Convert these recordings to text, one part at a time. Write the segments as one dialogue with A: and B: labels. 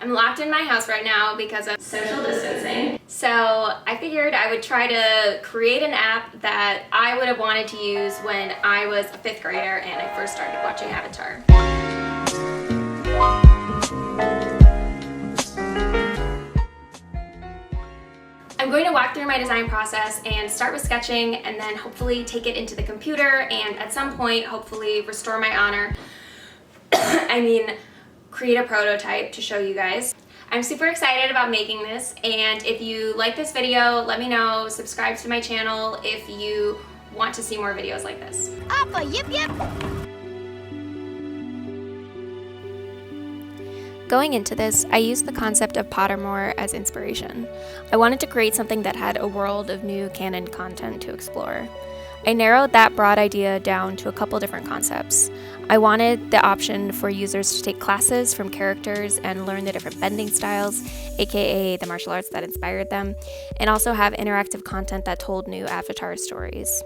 A: I'm locked in my house right now because of social distancing. So I figured I would try to create an app that I would have wanted to use when I was a 5th grader and I first started watching Avatar. I'm going to walk through my design process and start with sketching and then hopefully take it into the computer and at some point hopefully restore my honor. Create a prototype to show you guys. I'm super excited about making this, and if you like this video, let me know. Subscribe to my channel if you want to see more videos like this.
B: Appa, yip yip!
A: Going into this, I used the concept of Pottermore as inspiration. I wanted to create something that had a world of new canon content to explore. I narrowed that broad idea down to a couple different concepts. I wanted the option for users to take classes from characters and learn the different bending styles, aka the martial arts that inspired them, and also have interactive content that told new Avatar stories.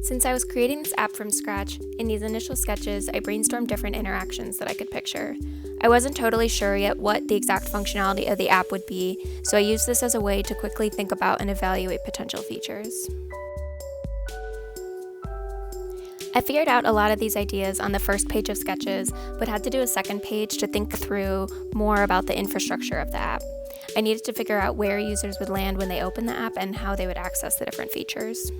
A: Since I was creating this app from scratch, in these initial sketches, I brainstormed different interactions that I could picture. I wasn't totally sure yet what the exact functionality of the app would be, so I used this as a way to quickly think about and evaluate potential features. I figured out a lot of these ideas on the first page of sketches, but had to do a second page to think through more about the infrastructure of the app. I needed to figure out where users would land when they opened the app and how they would access the different features.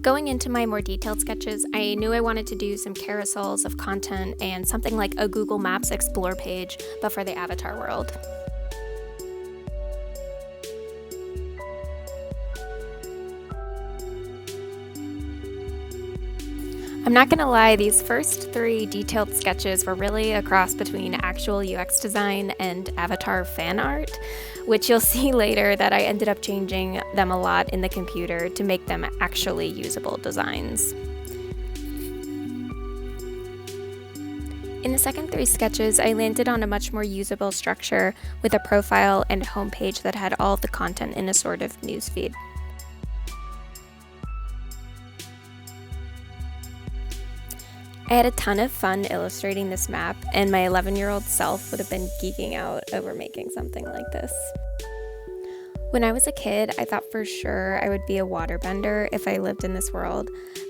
A: Going into my more detailed sketches, I knew I wanted to do some carousels of content and something like a Google Maps Explore page, but for the Avatar world. I'm not gonna lie, these first 3 detailed sketches were really a cross between actual UX design and Avatar fan art, which you'll see later that I ended up changing them a lot in the computer to make them actually usable designs. In the second 3 sketches, I landed on a much more usable structure with a profile and a homepage that had all of the content in a sort of newsfeed. I had a ton of fun illustrating this map, and my 11-year-old self would have been geeking out over making something like this. When I was a kid, I thought for sure I would be a waterbender if I lived in this world,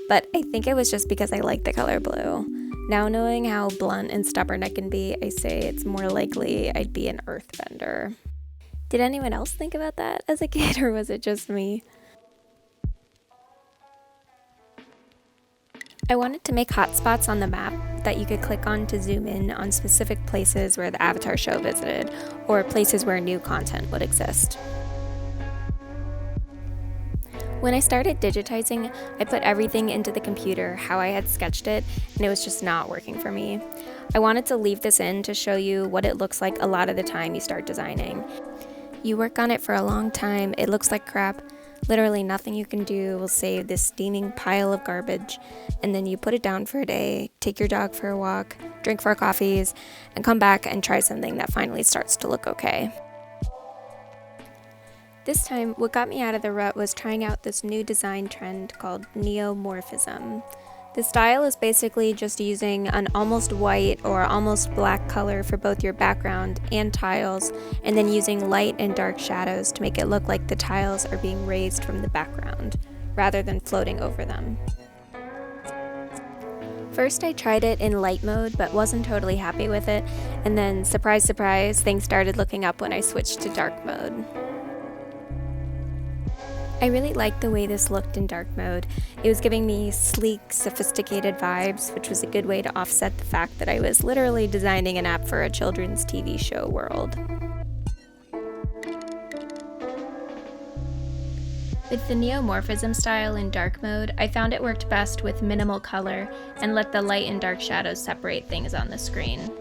A: but I think it was just because I liked the color blue. Now knowing how blunt and stubborn I can be, I say it's more likely I'd be an earthbender. Did anyone else think about that as a kid, or was it just me? I wanted to make hotspots on the map that you could click on to zoom in on specific places where the Avatar show visited, or places where new content would exist. When I started digitizing, I put everything into the computer how I had sketched it, and it was just not working for me. I wanted to leave this in to show you what it looks like a lot of the time you start designing. You work on it for a long time, it looks like crap. Literally nothing you can do will save this steaming pile of garbage, and then you put it down for a day, take your dog for a walk, drink 4 coffees, and come back and try something that finally starts to look okay. This time, what got me out of the rut was trying out this new design trend called neomorphism. The style is basically just using an almost white or almost black color for both your background and tiles, and then using light and dark shadows to make it look like the tiles are being raised from the background, rather than floating over them. First I tried it in light mode, but wasn't totally happy with it, and then surprise surprise, things started looking up when I switched to dark mode. I really liked the way this looked in dark mode. It was giving me sleek, sophisticated vibes, which was a good way to offset the fact that I was literally designing an app for a children's TV show world. With the neomorphism style in dark mode, I found it worked best with minimal color and let the light and dark shadows separate things on the screen.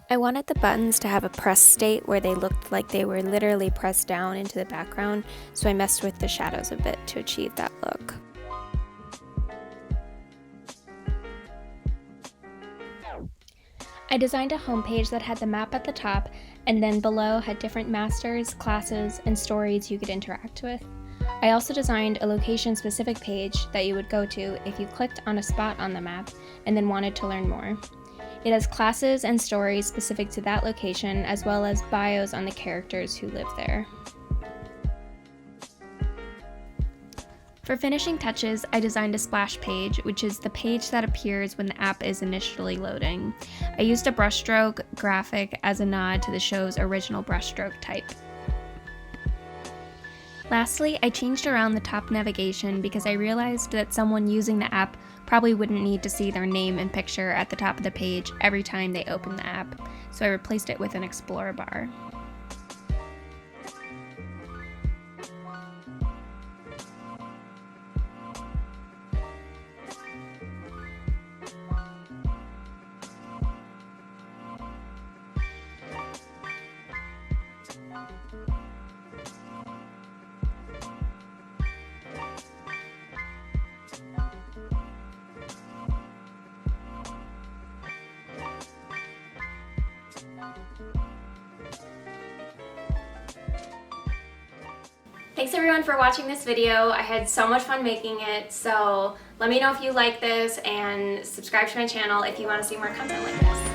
A: I wanted the buttons to have a press state where they looked like they were literally pressed down into the background, so I messed with the shadows a bit to achieve that look. I designed a homepage that had the map at the top, and then below had different masters, classes, and stories you could interact with. I also designed a location-specific page that you would go to if you clicked on a spot on the map and then wanted to learn more. It has classes and stories specific to that location, as well as bios on the characters who live there. For finishing touches, I designed a splash page, which is the page that appears when the app is initially loading. I used a brushstroke graphic as a nod to the show's original brushstroke type. Lastly, I changed around the top navigation because I realized that someone using the app probably wouldn't need to see their name and picture at the top of the page every time they open the app, so I replaced it with an Explorer bar. Thanks everyone for watching this video. I had so much fun making it, so let me know if you like this and subscribe to my channel if you want to see more content like this.